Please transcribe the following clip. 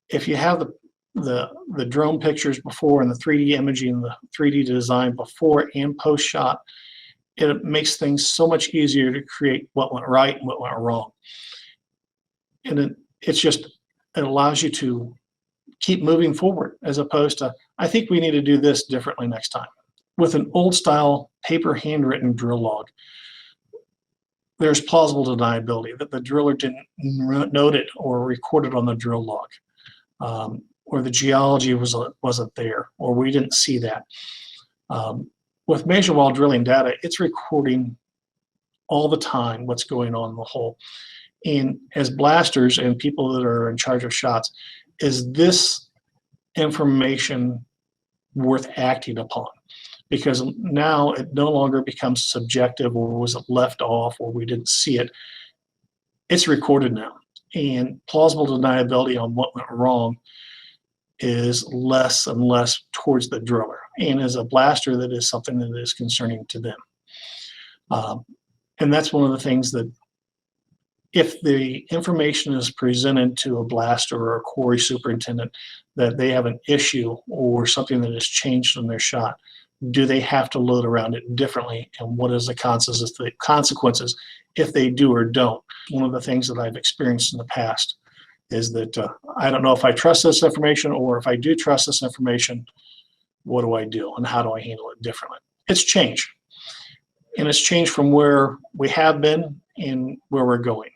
if you have the drone pictures before and the 3D imaging and the 3D design before and post shot, it makes things so much easier to create what went right and what went wrong. And it allows you to keep moving forward, as opposed to, I think we need to do this differently next time. With an old style paper handwritten drill log, there's plausible deniability that the driller didn't note it or record it on the drill log, or the geology wasn't there, or we didn't see that. With measure while drilling data, it's recording all the time what's going on in the hole. And as blasters and people that are in charge of shots, is this information worth acting upon? Because now it no longer becomes subjective, or was it left off, or we didn't see it. It's recorded now. And plausible deniability on what went wrong is less and less towards the driller. And as a blaster, that is something that is concerning to them. And that's one of the things that, if the information is presented to a blaster or a quarry superintendent that they have an issue or something that has changed in their shot, do they have to load around it differently? And what is the consequences if they do or don't? One of the things that I've experienced in the past is that I don't know if I trust this information, or if I do trust this information, what do I do and how do I handle it differently? It's changed. And it's changed from where we have been and where we're going.